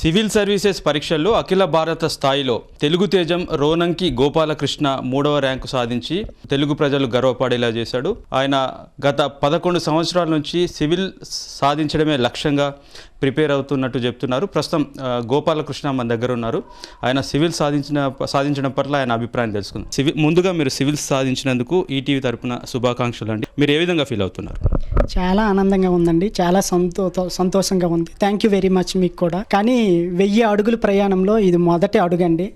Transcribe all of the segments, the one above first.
Civil services పరీక్షల్లో అఖిల భారత స్థాయిలో తెలుగు తేజం రోనంకి గోపాలకృష్ణ 3వ ర్యాంకు సాధించి తెలుగు ప్రజలు గర్వపడేలా చేశాడు. ఆయన గత 11 సంవత్సరాల నుంచి సివిల్ సాధించడమే లక్ష్యంగా ప్రిపేర్ అవుతున్నట్టు చెప్తున్నారు. ప్రస్తుతం గోపాలకృష్ణ మన దగ్గర ఉన్నారు. ఆయన సివిల్ సాధించడం పట్ల ఆయన అభిప్రాయం తెలుసుకుందాం. ముందుగా మీరు సివిల్స్ సాధించినందుకు ఈటీవీ తరపున శుభాకాంక్షలు అండి. మీరు ఏ విధంగా ఫీల్ అవుతున్నారు? చాలా ఆనందంగా ఉందండి, చాలా సంతోషంగా ఉంది. థ్యాంక్ యూ వెరీ మచ్ మీకు కూడా. కానీ 1000 అడుగుల ప్రయాణంలో ఇది మొదటి అడుగండి.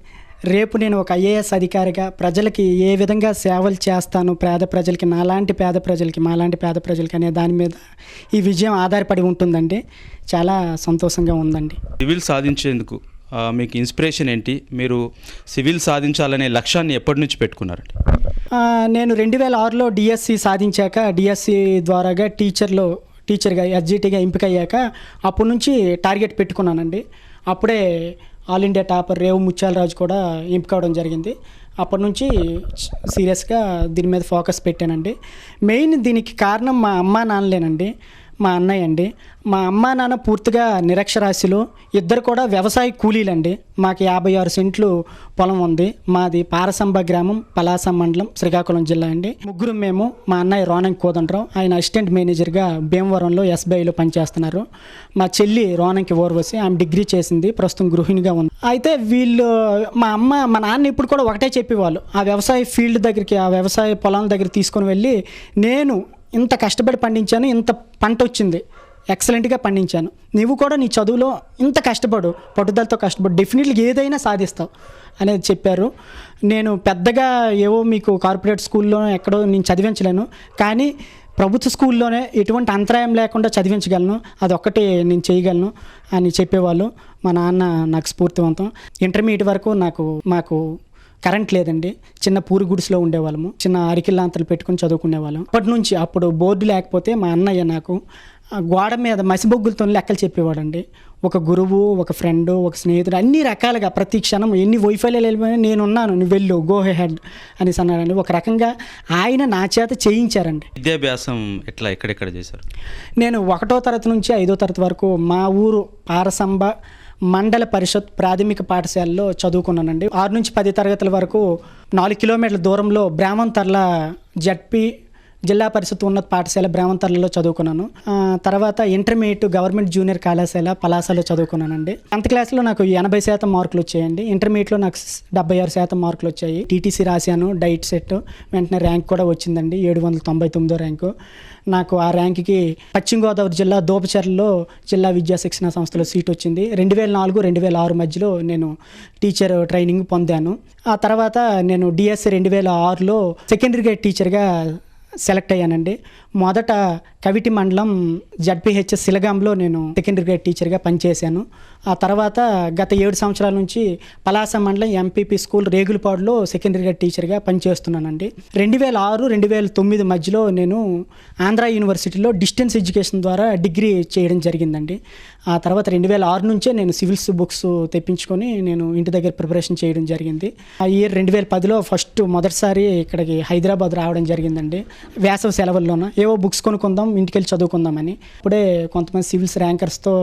రేపు నేను ఒక ఐఏఎస్ అధికారిగా ప్రజలకి ఏ విధంగా సేవలు చేస్తాను, పేద ప్రజలకి, నాలాంటి పేద ప్రజలకి, మాలాంటి పేద ప్రజలకి అనే దాని మీద ఈ విజయం ఆధారపడి ఉంటుందండి. చాలా సంతోషంగా ఉందండి. సివిల్ సాధించేందుకు మీకు ఇన్స్పిరేషన్ ఏంటి? మీరు సివిల్ సాధించాలనే లక్ష్యాన్ని ఎప్పటి నుంచి పెట్టుకున్నారండి? నేను 2006లో డిఎస్సి సాధించాక, డిఎస్సి ద్వారాగా టీచర్గా ఎస్జిటిగా ఎంపికయ్యాక అప్పటి నుంచి టార్గెట్ పెట్టుకున్నానండి. అప్పుడే ఆల్ ఇండియా టాపర్ రేవు ముత్యాలరాజు కూడా ఎంపిక అవడం జరిగింది. అప్పటి నుంచి సీరియస్గా దీని మీద ఫోకస్ పెట్టానండి. మెయిన్ దీనికి కారణం మా అమ్మా నాన్నలేనండి, మా అన్నయ్య అండి. మా అమ్మా నాన్న పూర్తిగా నిరక్షరాస్యులు, ఇద్దరు కూడా వ్యవసాయ కూలీలండి. మాకు 56 సెంట్లు పొలం ఉంది. మాది పారసంబ గ్రామం, పలాస మండలం, శ్రీకాకుళం జిల్లా అండి. ముగ్గురు మేము. మా అన్నయ్య రోనంకి కోదండరావు, ఆయన అసిస్టెంట్ మేనేజర్గా భీమవరంలో ఎస్బీఐలో పనిచేస్తున్నారు. మా చెల్లి రోనంకి ఓర్వసి, ఆమె డిగ్రీ చేసింది, ప్రస్తుతం గృహిణిగా ఉంది. అయితే వీళ్ళు మా నాన్న ఇప్పుడు కూడా ఒకటే చెప్పేవాళ్ళు, ఆ వ్యవసాయ ఫీల్డ్ దగ్గరికి, ఆ వ్యవసాయ పొలం దగ్గర తీసుకొని వెళ్ళి, నేను ఇంత కష్టపడి పండించాను, ఇంత పంట వచ్చింది, ఎక్సలెంట్గా పండించాను, నువ్వు కూడా నీ చదువులో ఇంత కష్టపడు, పట్టుదలతో కష్టపడు, డెఫినెట్లీ ఏదైనా సాధిస్తావు అనేది చెప్పారు. నేను పెద్దగా ఏవో మీకు కార్పొరేట్ స్కూల్లో ఎక్కడో నేను చదివించలేను, కానీ ప్రభుత్వ స్కూల్లోనే ఎటువంటి అంతరాయం లేకుండా చదివించగలను, అదొక్కటి నేను చేయగలను అని చెప్పేవాళ్ళు. మా నాన్న నాకు స్ఫూర్తివంతం. ఇంటర్మీడియట్ వరకు మాకు కరెంట్ లేదండి. చిన్న పూరి గుడిసెలో ఉండేవాళ్ళము. చిన్న అరికిల్లాంతలు పెట్టుకుని చదువుకునేవాళ్ళం. అప్పుడు బోర్డు లేకపోతే మా అన్నయ్య నాకు గోడ మీద మసిబొగ్గులతో లెక్కలు చెప్పేవాడండి. ఒక గురువు, ఒక ఫ్రెండ్, ఒక స్నేహితుడు, అన్ని రకాలుగా ప్రతి క్షణం ఎన్ని వైఫల్యాలు వెళ్ళిపోయినా నేనున్నాను, నువ్వు వెళ్ళు, గో హెడ్ అనేసి అన్నాడండి. ఒక రకంగా ఆయన నా చేత చేయించారండి. విద్యాభ్యాసం ఎక్కడెక్కడ చేశారు? నేను 1వ తరగతి నుంచి 5వ తరగతి వరకు మా ఊరు పారసంబ మండల పరిషత్ ప్రాథమిక పాఠశాలలో చదువుకున్నానండి. 6 నుంచి 10 తరగతుల వరకు 4 కిలోమీటర్ల దూరంలో బ్రాహ్మణతర్ల జడ్పీ జిల్లా పరిషత్ ఉన్నత పాఠశాల బ్రాహ్మణతర్లలో చదువుకున్నాను. తర్వాత ఇంటర్మీడియట్ గవర్నమెంట్ జూనియర్ కళాశాల పలాసలో చదువుకున్నానండి. 10th క్లాస్లో నాకు 80% మార్కులు వచ్చాయండి. ఇంటర్మీడియట్లో నాకు 76% మార్కులు వచ్చాయి. టీటీసీ రాశాను, డైట్ సెట్, వెంటనే ర్యాంక్ కూడా వచ్చిందండి, 799వ ర్యాంకు. నాకు ఆ ర్యాంక్కి పశ్చిమ గోదావరి జిల్లా దోపచర్లలో జిల్లా విద్యా శిక్షణ సంస్థలో సీట్ వచ్చింది. 2004-2006 మధ్యలో నేను టీచర్ ట్రైనింగ్ పొందాను. ఆ తర్వాత నేను డిఎస్సి 2006లో సెకండరీ గ్రేడ్ టీచర్గా సెలెక్ట్ అయ్యానండి. మొదట కవిటి మండలం జడ్పీహెచ్ఎస్ సిలగాంలో నేను సెకండరీ గ్రేడ్ టీచర్గా పనిచేశాను. ఆ తర్వాత గత 7 సంవత్సరాల నుంచి పలాస మండలం ఎంపీపీ స్కూల్ రేగులపాడులో సెకండరీ గ్రేడ్ టీచర్గా పనిచేస్తున్నానండి. 2006-2009 మధ్యలో నేను ఆంధ్ర యూనివర్సిటీలో డిస్టెన్స్ ఎడ్యుకేషన్ ద్వారా డిగ్రీ చేయడం జరిగిందండి. ఆ తర్వాత 2006 నుంచే నేను సివిల్స్ బుక్స్ తెప్పించుకొని నేను ఇంటి దగ్గర ప్రిపరేషన్ చేయడం జరిగింది. ఆ ఇయర్ 2010లో మొదటిసారి ఇక్కడికి హైదరాబాద్ రావడం జరిగిందండి. వేసవి సెలవుల్లోన ఏవో బుక్స్ కొనుక్కుందాం, ఇంటికెళ్ళి చదువుకుందామని. ఇప్పుడే కొంతమంది సివిల్స్ ర్యాంకర్స్తో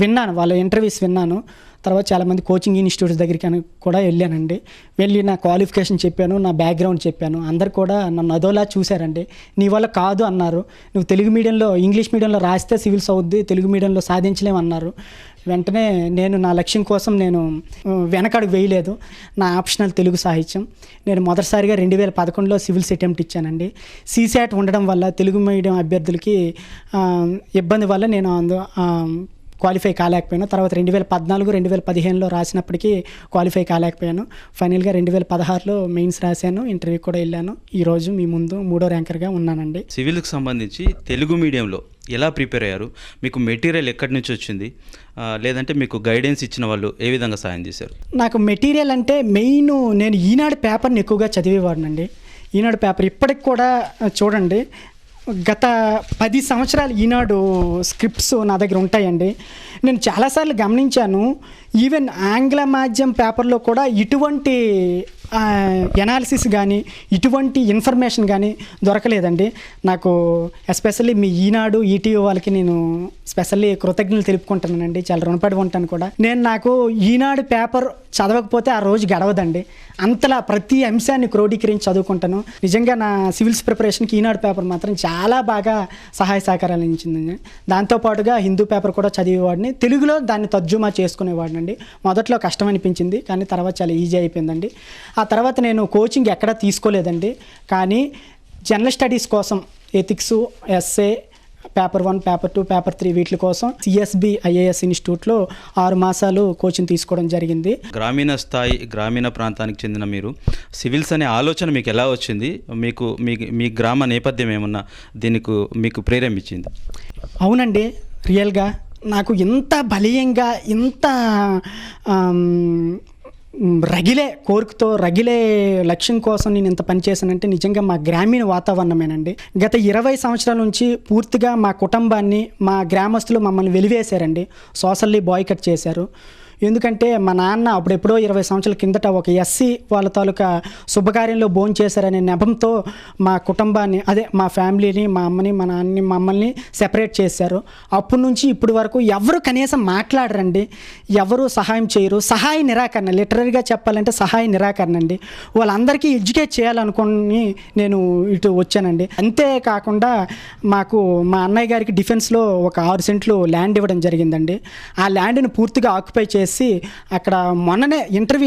విన్నాను, వాళ్ళ ఇంటర్వ్యూస్ విన్నాను. తర్వాత చాలామంది కోచింగ్ ఇన్స్టిట్యూట్స్ దగ్గరికి కూడా వెళ్ళానండి. వెళ్ళి నా క్వాలిఫికేషన్ చెప్పాను, నా బ్యాక్గ్రౌండ్ చెప్పాను. అందరు కూడా నన్ను అదోలా చూశారండి. నీ వల్ల కాదు అన్నారు. నువ్వు తెలుగు మీడియంలో, ఇంగ్లీష్ మీడియంలో రాస్తే సివిల్స్ అవుద్ది, తెలుగు మీడియంలో సాధించలేమన్నారు. వెంటనే నేను నా లక్ష్యం కోసం నేను వెనకడుగు వేయలేదు. నా ఆప్షనల్ తెలుగు సాహిత్యం. నేను మొదటిసారిగా 2011లో సివిల్స్ అటెంప్ట్ ఇచ్చానండి. సీసాట్ ఉండడం వల్ల తెలుగు మీడియం అభ్యర్థులకి ఇబ్బంది వల్ల నేను క్వాలిఫై కాలేకపోయాను. తర్వాత 2014-2015లో రాసినప్పటికీ క్వాలిఫై కాలేకపోయాను. ఫైనల్గా 2016లో మెయిన్స్ రాశాను, ఇంటర్వ్యూ కూడా వెళ్ళాను. ఈరోజు మీ ముందు 3వ ర్యాంకర్గా ఉన్నానండి. సివిల్కి సంబంధించి తెలుగు మీడియంలో ఎలా ప్రిపేర్ అయ్యారు? మీకు మెటీరియల్ ఎక్కడి నుంచి వచ్చింది? లేదంటే మీకు గైడెన్స్ ఇచ్చిన వాళ్ళు ఏ విధంగా సాయం చేశారు? నాకు మెటీరియల్ అంటే మెయిన్ నేను ఈనాడు పేపర్ని ఎక్కువగా చదివేవాడినండి. ఈనాడు పేపర్ ఇప్పటికి కూడా చూడండి, గత 10 సంవత్సరాలు ఈనాడు స్క్రిప్ట్స్ నా దగ్గర ఉంటాయండి. నేను చాలాసార్లు గమనించాను, ఈవెన్ ఆంగ్ల మాధ్యం పేపర్లో కూడా ఇటువంటి ఎనాలిసిస్ కానీ ఇటువంటి ఇన్ఫర్మేషన్ కానీ దొరకలేదండి. నాకు ఎస్పెషల్లీ మీ ఈనాడు ఈటీవీ వాళ్ళకి నేను స్పెషల్లీ కృతజ్ఞతలు తెలుపుకుంటున్నానండి. చాలా రుణపడి ఉంటాను కూడా. నాకు ఈనాడు పేపర్ చదవకపోతే ఆ రోజు గడవదండి. అంతలా ప్రతి అంశాన్ని క్రోడీకరించి చదువుకుంటాను. నిజంగా నా సివిల్స్ ప్రిపరేషన్కి ఈనాడు పేపర్ మాత్రం చాలా బాగా సహాయ సహకారాలు ఇచ్చిందండి. దాంతోపాటుగా హిందూ పేపర్ కూడా చదివేవాడిని. తెలుగులో దాన్ని తర్జుమా చేసుకునేవాడినండి. మొదట్లో కష్టం అనిపించింది, కానీ తర్వాత చాలా ఈజీ అయిపోయిందండి. ఆ తర్వాత నేను కోచింగ్ ఎక్కడా తీసుకోలేదండి. కానీ జనరల్ స్టడీస్ కోసం ethics, essay, paper 1, paper 2, paper 3 వీటి కోసం సిఎస్బి ఐఏఎస్ ఇన్స్టిట్యూట్లో 6 మాసాలు కోచింగ్ తీసుకోవడం జరిగింది. గ్రామీణ స్థాయి, గ్రామీణ ప్రాంతానికి చెందిన మీరు సివిల్స్ అనే ఆలోచన మీకు ఎలా వచ్చింది? మీ గ్రామ నేపథ్యం ఏమన్నా దీనికి మీకు ప్రేరేపించింది? అవునండి, రియల్గా నాకు ఇంత బలీయంగా, ఇంత రగిలే కోరికతో, రగిలే లక్ష్యం కోసం నేను ఇంత పనిచేశానంటే నిజంగా మా గ్రామీణ వాతావరణమేనండి. గత 20 సంవత్సరాల నుంచి పూర్తిగా మా కుటుంబాన్ని, మా గ్రామస్తులు మమ్మల్ని వెలివేశారండి. సోషల్లీ బాయ్కట్ చేశారు. ఎందుకంటే మా నాన్న అప్పుడెప్పుడో 20 సంవత్సరాల కిందట ఒక ఎస్సీ వాళ్ళ తాలూకా శుభకార్యంలో భోజనం చేశారనే నెపంతో మా కుటుంబాన్ని, అదే మా ఫ్యామిలీని, మా అమ్మని, మా నాన్నని, మమ్మల్ని సెపరేట్ చేశారు. అప్పటి నుంచి ఇప్పటి వరకు ఎవరు కనీసం మాట్లాడరండి, ఎవరు సహాయం చేయరు. సహాయ నిరాకరణ, లిటరరీగా చెప్పాలంటే సహాయ నిరాకరణ అండి. వాళ్ళందరికీ ఎడ్యుకేట్ చేయాలనుకుని నేను ఇటు వచ్చానండి. అంతేకాకుండా మాకు మా అన్నయ్య గారికి డిఫెన్స్లో ఒక 6 సెంట్లు ల్యాండ్ ఇవ్వడం జరిగిందండి. ఆ ల్యాండ్ని పూర్తిగా ఆక్యుపై చేసి అక్కడ మొన్ననే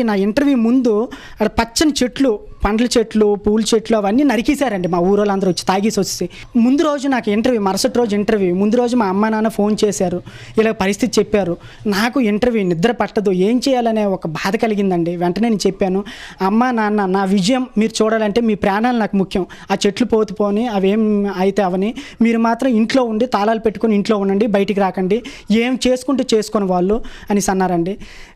నా ఇంటర్వ్యూ ముందు అక్కడ పచ్చని చెట్లు, పండ్ల చెట్లు, పూల చెట్లు అవన్నీ నరికేశారండి. మా ఊరోళ్ళందరూ వచ్చి తాగేసి వచ్చి ముందు రోజు నాకు ఇంటర్వ్యూ, మరుసటి రోజు ఇంటర్వ్యూ, ముందు రోజు మా అమ్మ నాన్న ఫోన్ చేశారు, ఇలా పరిస్థితి చెప్పారు. నాకు ఇంటర్వ్యూ నిద్ర పట్టదు, ఏం చేయాలనే ఒక బాధ కలిగిందండి. వెంటనే నేను చెప్పాను, అమ్మ నాన్న, నా విజయం మీరు చూడాలంటే మీ ప్రాణాలు నాకు ముఖ్యం. ఆ చెట్లు పోని అవేం అయితే అవని, మీరు మాత్రం ఇంట్లో ఉండి తాళాలు పెట్టుకుని ఇంట్లో ఉండండి, బయటికి రాకండి, ఏం చేసుకుంటూ చేసుకుని వాళ్ళు అనేసి అన్నారండి.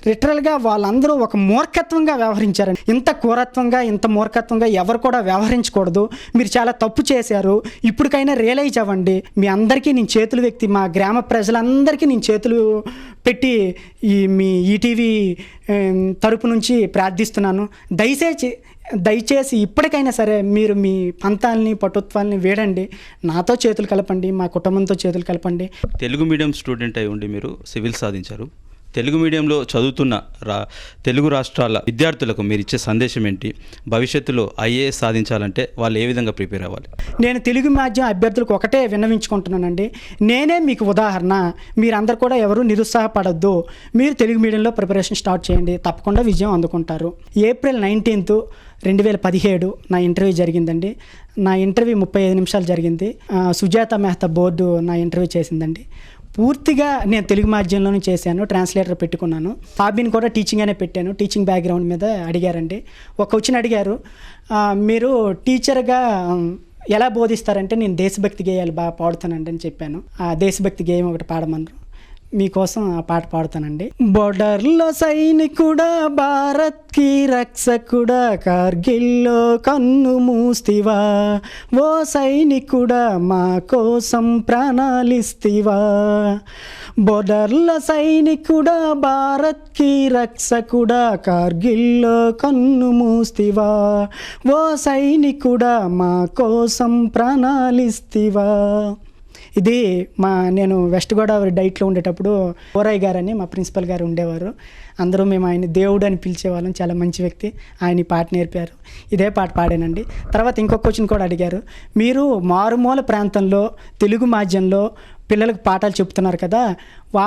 లిటరల్గా వాళ్ళందరూ ఒక మూర్ఖత్వంగా వ్యవహరించారండి. ఇంత క్రూరత్వంగా, ఇంత మూర్ఖత్వంగా ఎవరు కూడా వ్యవహరించకూడదు. మీరు చాలా తప్పు చేశారు, ఇప్పటికైనా రియలైజ్ అవ్వండి. మీ అందరికీ నేను చేతులు వ్యక్తి, మా గ్రామ ప్రజలందరికీ నేను చేతులు పెట్టి మీ ఈటీవీ తరపు నుంచి ప్రార్థిస్తున్నాను. దయచేసి ఇప్పటికైనా సరే మీరు మీ పంతాలని, పటుత్వాలని వేడండి, నాతో చేతులు కలపండి, మా కుటుంబంతో చేతులు కలపండి. తెలుగు మీడియం స్టూడెంట్ అయి ఉండి మీరు సివిల్ సాధించారు. తెలుగు మీడియంలో చదువుతున్న తెలుగు రాష్ట్రాల విద్యార్థులకు మీరు ఇచ్చే సందేశం ఏంటి? భవిష్యత్తులో ఐఏఎస్ సాధించాలంటే వాళ్ళు ఏ విధంగా ప్రిపేర్ అవ్వాలి? నేను తెలుగు మాధ్యమం అభ్యర్థులకు ఒకటే విన్నవించుకుంటున్నానండి. నేనే మీకు ఉదాహరణ. మీరందరూ కూడా ఎవరు నిరుత్సాహపడద్దు. మీరు తెలుగు మీడియంలో ప్రిపరేషన్ స్టార్ట్ చేయండి, తప్పకుండా విజయం అందుకుంటారు. ఏప్రిల్ 19, 2017 నా ఇంటర్వ్యూ జరిగిందండి. నా ఇంటర్వ్యూ 35 నిమిషాలు జరిగింది. సుజాత మెహతా బోర్డు నా ఇంటర్వ్యూ చేసిందండి. పూర్తిగా నేను తెలుగు మాధ్యమంలోనే చేశాను, ట్రాన్స్లేటర్ పెట్టుకున్నాను. హాబీని కూడా టీచింగ్ అనే పెట్టాను. టీచింగ్ బ్యాక్గ్రౌండ్ మీద అడిగారండి. ఒక క్వశ్చన్ అడిగారు, మీరు టీచర్గా ఎలా బోధిస్తారంటే నేను దేశభక్తి గేయాలు బాగా పాడుతానండి అని చెప్పాను. ఆ దేశభక్తి గేయం ఒకటి పాడమన్నారు. మీకోసం ఆ పాట పాడుతానండి. బోర్డర్లో సైనికుడా, భారత్కి రక్షకుడా, కార్గిల్లో కన్ను మూస్తివా, ఓ సైనికుడా మా కోసం ప్రాణాలిస్తివా. బోర్డర్లో సైనికుడా, భారత్కి రక్షకుడా, కార్గిల్లో కన్ను మూస్తివా, ఓ సైనికుడా మా కోసం ప్రాణాలిస్తివా. ఇది నేను వెస్ట్ గోదావరి డైట్లో ఉండేటప్పుడు ఓరయ్య గారని మా ప్రిన్సిపల్ గారు ఉండేవారు. అందరూ మేము ఆయన దేవుడు అని పిలిచేవాళ్ళం. చాలా మంచి వ్యక్తి. ఆయన ఈ పాట నేర్పారు. ఇదే పాట పాడానండి. తర్వాత ఇంకొక క్వశ్చన్ కూడా అడిగారు, మీరు మారుమూల ప్రాంతంలో తెలుగు మాధ్యమంలో పిల్లలకు పాఠాలు చెప్తున్నారు కదా,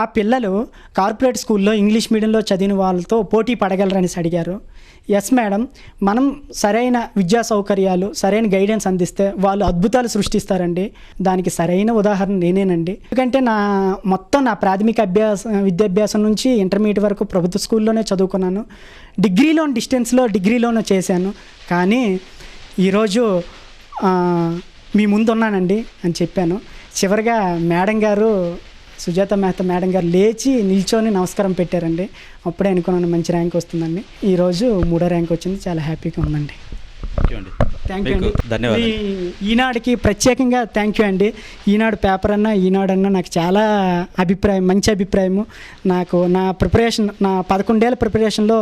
ఆ పిల్లలు కార్పొరేట్ స్కూల్లో ఇంగ్లీష్ మీడియంలో చదివిన వాళ్ళతో పోటీ పడగలరనేసి అడిగారు. ఎస్ మేడం, మనం సరైన విద్యా సౌకర్యాలు, సరైన గైడెన్స్ అందిస్తే వాళ్ళు అద్భుతాలు సృష్టిస్తారండి. దానికి సరైన ఉదాహరణ నేనేనండి. ఎందుకంటే నా ప్రాథమిక విద్యాభ్యాసం నుంచి ఇంటర్మీడియట్ వరకు ప్రభుత్వ స్కూల్లోనే చదువుకున్నాను. డిగ్రీలోనే చేశాను. కానీ ఈరోజు మీ ముందున్నానండి అని చెప్పాను. చివరిగా మేడం గారు, సుజాత మెహతా మేడం గారు లేచి నిల్చొని నమస్కారం పెట్టారండి. అప్పుడే అనుకున్నాను మంచి ర్యాంక్ వస్తుందండి. ఈరోజు 3వ ర్యాంక్ వచ్చింది. చాలా హ్యాపీగా ఉందండి. ఓకే అండి. థ్యాంక్ యూ మీకు అండి. ధన్యవాదాలు. ఈనాడుకి ప్రత్యేకంగా థ్యాంక్ యూ అండి. ఈనాడు పేపర్ అన్నా ఈనాడన్నా నాకు చాలా మంచి అభిప్రాయము. నాకు నా ప్రిపరేషన్, నా 11 ఏళ్ళ ప్రిపరేషన్లో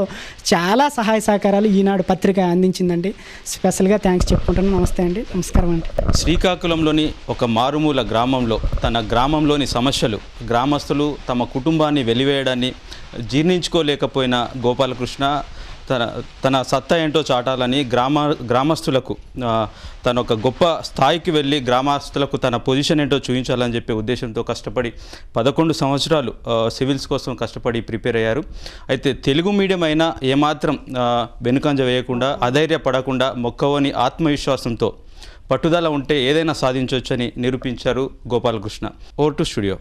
చాలా సహాయ సహకారాలు ఈనాడు పత్రిక అందించిందండి. స్పెషల్గా థ్యాంక్స్ చెప్పుకుంటాను. నమస్తే అండి. నమస్కారం అండి. శ్రీకాకుళంలోని ఒక మారుమూల గ్రామంలో తన గ్రామంలోని సమస్యలు, గ్రామస్తులు తమ కుటుంబాన్ని వెలివేయడాన్ని జీర్ణించుకోలేకపోయిన గోపాలకృష్ణ తన సత్తా ఏంటో చాటాలని గ్రామస్తులకు తన ఒక గొప్ప స్థాయికి వెళ్ళి గ్రామస్తులకు తన పొజిషన్ ఏంటో చూపించాలని చెప్పే ఉద్దేశంతో కష్టపడి 11 సంవత్సరాలు సివిల్స్ కోసం కష్టపడి ప్రిపేర్ అయ్యారు. అయితే తెలుగు మీడియం అయినా ఏమాత్రం వెనుకంజ వేయకుండా, అధైర్యపడకుండా, మొక్కవని ఆత్మవిశ్వాసంతో పట్టుదల ఉంటే ఏదైనా సాధించవచ్చని నిరూపించారు గోపాలకృష్ణ. Over to studio.